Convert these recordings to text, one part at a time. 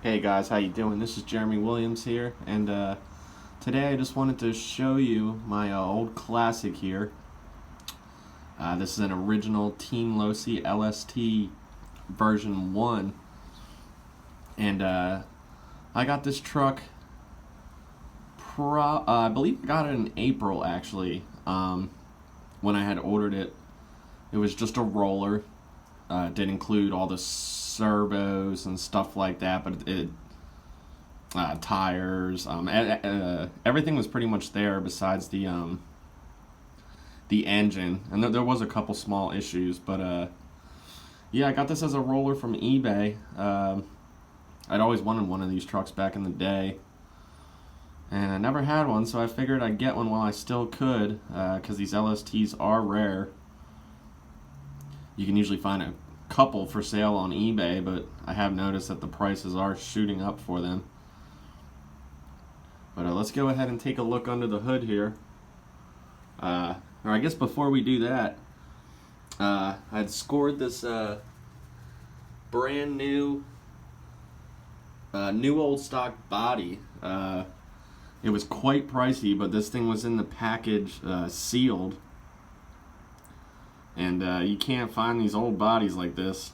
Hey guys, how you doing? This is Jeremy Williams here, and today I just wanted to show you my old classic here. This is an original Team Losi LST version 1, and I got this truck, I believe I got it in April actually, when I had ordered it. It was just a roller. It did include all the servos and stuff like that, but it tires, everything was pretty much there besides the engine, and there was a couple small issues, but yeah, I got this as a roller from eBay. I'd always wanted one of these trucks back in the day, and I never had one, so I figured I'd get one while I still could, because these LSTs are rare. You can usually find a couple for sale on eBay, but I have noticed that the prices are shooting up for them. But let's go ahead and take a look under the hood here. Or I guess before we do that, I'd scored this brand new old stock body. It was quite pricey, but this thing was in the package sealed. And you can't find these old bodies like this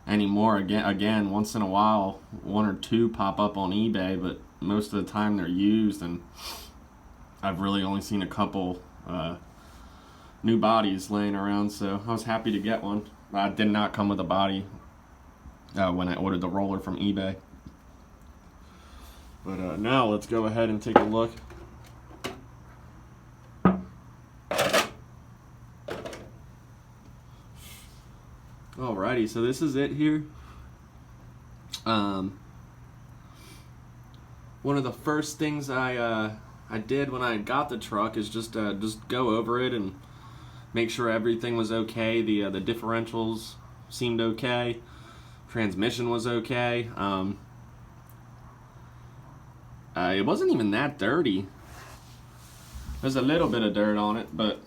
anymore. Again, once in a while, one or two pop up on eBay, but most of the time they're used, and I've really only seen a couple new bodies laying around, so I was happy to get one. I did not come with a body when I ordered the roller from eBay. But now let's go ahead and take a look. Alrighty, so this is it here. One of the first things I did when I got the truck is just go over it and make sure everything was okay. The differentials seemed okay. Transmission was okay. It wasn't even that dirty. There's a little bit of dirt on it, but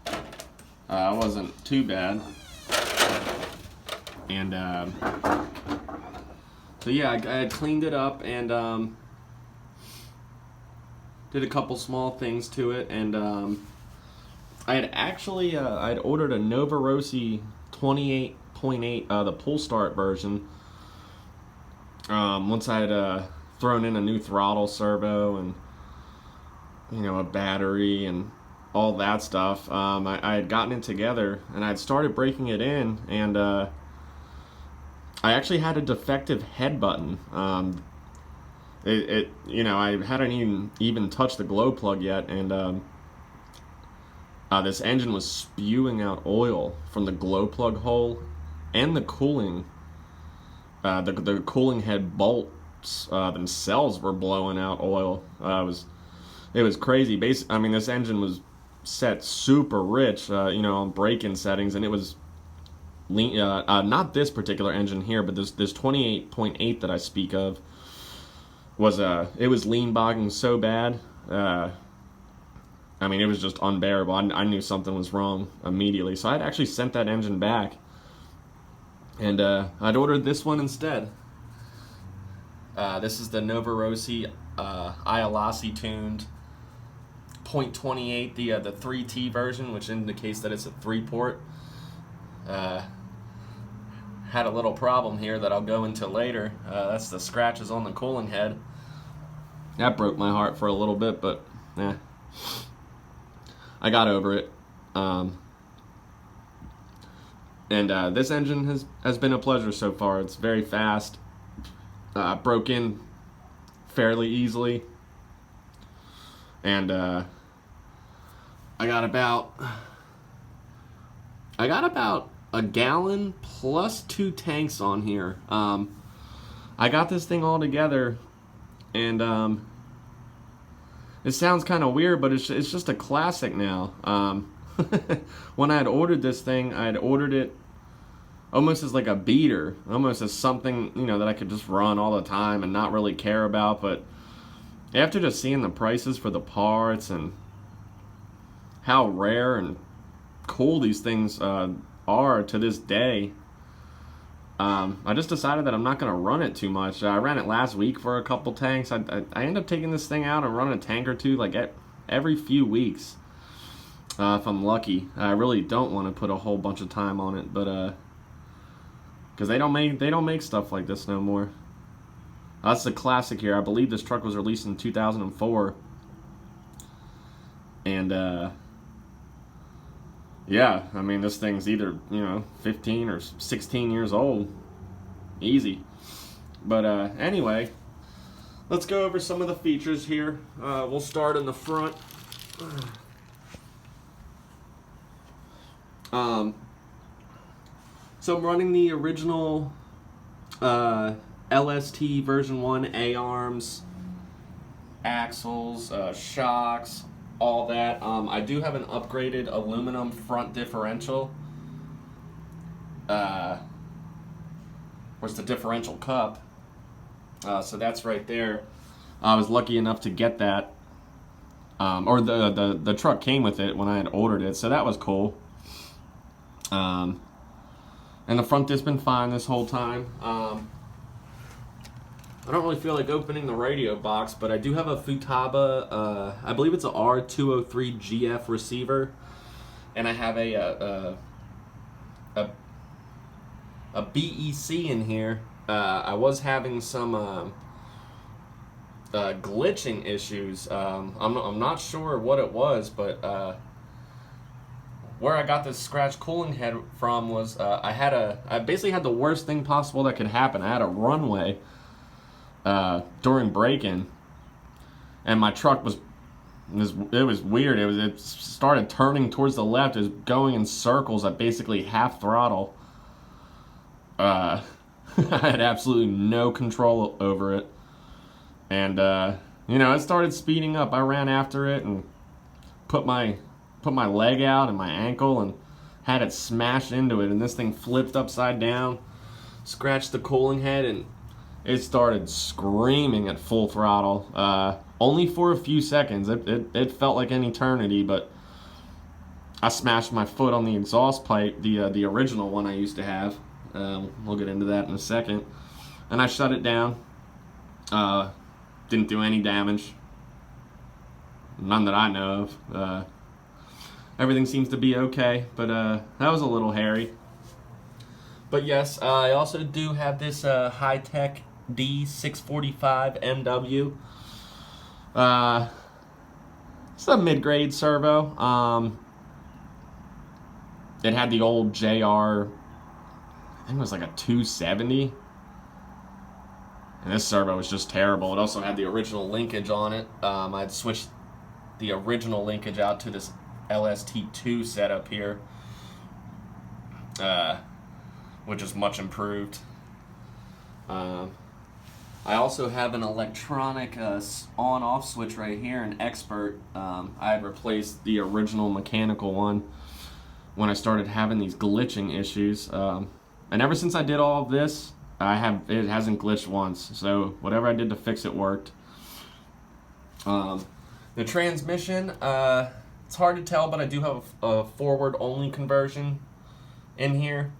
it wasn't too bad. And so yeah, I had cleaned it up and did a couple small things to it, and I had actually I'd ordered a novarossi 28.8, the pull start version. Once I had thrown in a new throttle servo and a battery and all that stuff, I had gotten it together and I'd started breaking it in, and I actually had a defective head button. I hadn't even touched the glow plug yet, and this engine was spewing out oil from the glow plug hole and the cooling. The cooling head bolts themselves were blowing out oil. It was crazy. This engine was set super rich, on break-in settings, and it was lean. Not this particular engine here, but this 28.8 that I speak of was it was lean bogging so bad. It was just unbearable. I knew something was wrong immediately, so I'd actually sent that engine back, and I'd ordered this one instead. This is the novarossi Losi tuned .28, the 3T version, which indicates that it's a 3-port. Had a little problem here that I'll go into later. That's the scratches on the cooling head. That broke my heart for a little bit, but I got over it. And this engine has been a pleasure so far. It's very fast. Broke in fairly easily, and I got about a gallon plus 2 tanks on here. I got this thing all together, and it sounds kind of weird, but it's just a classic now. When I had ordered this thing, I had ordered it almost as like a beater, almost as something that I could just run all the time and not really care about. But after just seeing the prices for the parts and how rare and cool these things are to this day, I just decided that I'm not going to run it too much. I ran it last week for a couple tanks. I end up taking this thing out and running a tank or two like every few weeks. If I'm lucky. I really don't want to put a whole bunch of time on it, but because they don't make stuff like this no more. That's the classic here. I believe this truck was released in 2004, and yeah, I mean this thing's either 15 or 16 years old, easy. But anyway, let's go over some of the features here. We'll start in the front. So I'm running the original LST version 1 A-arms, axles, shocks, all that. I do have an upgraded aluminum front differential. Where's the differential cup? So that's right there. I was lucky enough to get that. Or the truck came with it when I had ordered it, so that was cool. And the front disk's been fine this whole time. I don't really feel like opening the radio box, but I do have a Futaba, I believe it's a R203 GF receiver, and I have a BEC in here. I was having some glitching issues. I'm not sure what it was, but where I got this scratch cooling head from was I basically had the worst thing possible that could happen. I had a runway during break-in, and my truck was weird. It started turning towards the left. It was going in circles at basically half throttle. I had absolutely no control over it, and it started speeding up. I ran after it and put my leg out and my ankle and had it smash into it, and this thing flipped upside down, scratched the cooling head, and it started screaming at full throttle. Only for a few seconds. It felt like an eternity, but I smashed my foot on the exhaust pipe, the original one I used to have. We'll get into that in a second. And I shut it down. Didn't do any damage. None that I know of. Everything seems to be okay, but that was a little hairy. But yes, I also do have this high-tech D645 MW. It's a mid-grade servo. It had the old JR, I think it was like a 270. And this servo was just terrible. It also had the original linkage on it. I'd switched the original linkage out to this LST2 setup here, which is much improved. I also have an electronic on-off switch right here, an Expert. I had replaced the original mechanical one when I started having these glitching issues. And ever since I did all of this, it hasn't glitched once. So whatever I did to fix it worked. The transmission, it's hard to tell, but I do have a forward-only conversion in here,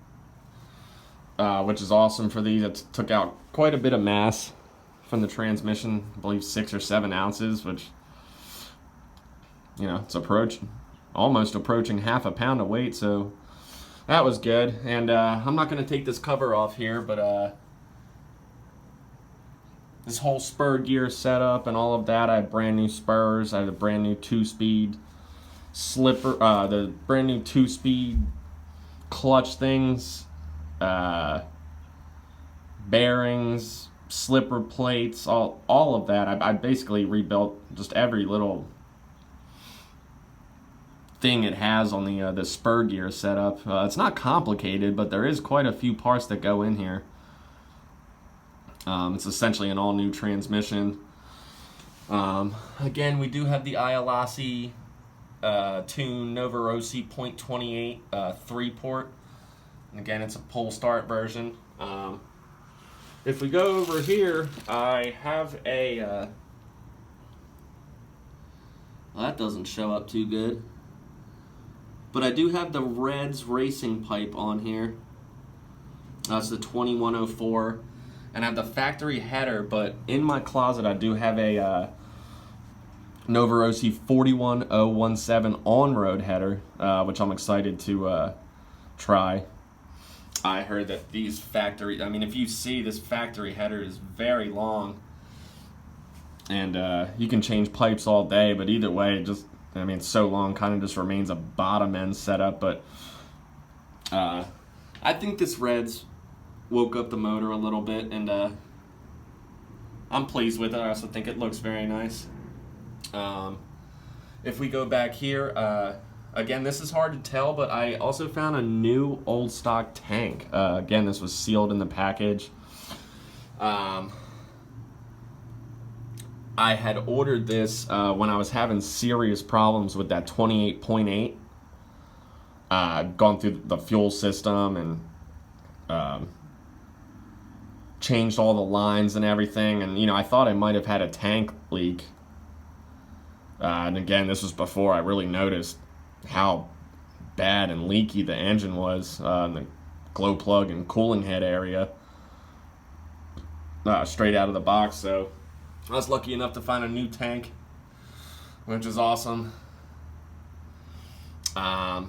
which is awesome for these. It took out quite a bit of mass from the transmission, I believe 6 or 7 ounces, which, it's almost approaching half a pound of weight, so that was good. And I'm not going to take this cover off here, but this whole spur gear setup and all of that, I had brand new spurs, I had a brand new 2-speed slipper, the brand new 2-speed clutch things, bearings, slipper plates, all of that. I basically rebuilt just every little thing it has on the spur gear setup. It's not complicated, but there is quite a few parts that go in here. It's essentially an all-new transmission. Again, we do have the Losi Tune novarossi .28 3-port. And again, it's a pull start version. If we go over here, I have a well, that doesn't show up too good, but I do have the Reds racing pipe on here. That's the 2104, and I have the factory header, but in my closet I do have a Novarossi 41017 on-road header, which I'm excited to try. I heard that these factory, I mean, if you see, this factory header is very long, and you can change pipes all day, but either way, it's so long, kind of just remains a bottom end setup. But I think this red's woke up the motor a little bit, and I'm pleased with it. I also think it looks very nice. If we go back here, again, this is hard to tell, but I also found a new old stock tank. Again, this was sealed in the package. I had ordered this when I was having serious problems with that 28.8. Gone through the fuel system and changed all the lines and everything, and I thought I might have had a tank leak. And again, this was before I really noticed how bad and leaky the engine was in the glow plug and cooling head area straight out of the box. So I was lucky enough to find a new tank, which is awesome. I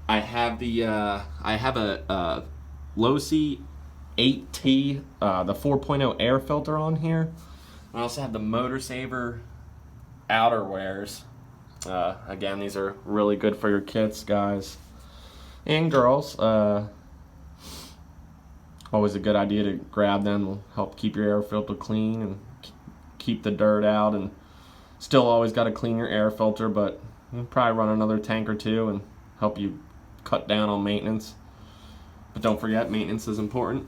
have a Losi 8T, the 4.0 air filter on here. I also have the Motor Saver outerwears. Again, these are really good for your kits, guys and girls. Always a good idea to grab them. Will help keep your air filter clean and keep the dirt out, and still always got to clean your air filter, but you'll probably run another tank or two and help you cut down on maintenance. But don't forget, maintenance is important.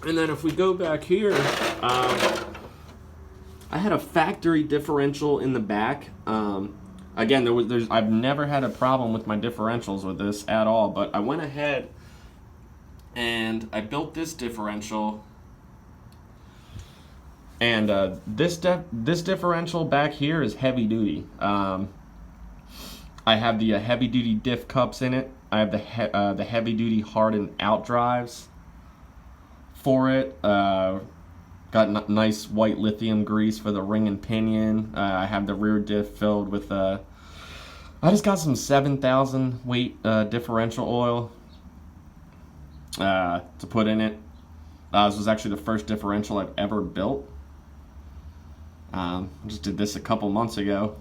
And then if we go back here, I had a factory differential in the back. Again, I've never had a problem with my differentials with this at all, but I went ahead and I built this differential. And this differential back here is heavy duty. I have the heavy duty diff cups in it. I have the heavy duty hardened out drives for it. Got nice white lithium grease for the ring and pinion. I have the rear diff filled with I just got some 7,000 weight differential oil to put in it. This was actually the first differential I've ever built. I just did this a couple months ago.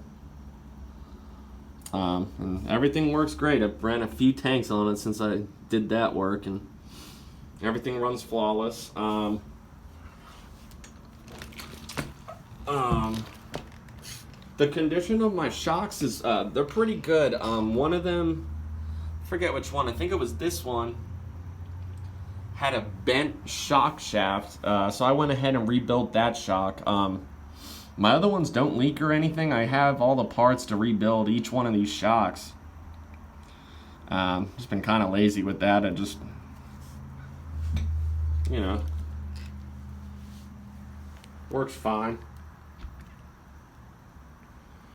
And everything works great. I've ran a few tanks on it since I did that work, and everything runs flawless. The condition of my shocks is they're pretty good. One of them, I forget which one, I think it was this one, had a bent shock shaft, so I went ahead and rebuilt that shock. My other ones don't leak or anything. I have all the parts to rebuild each one of these shocks. Just been kind of lazy with that. I just, works fine.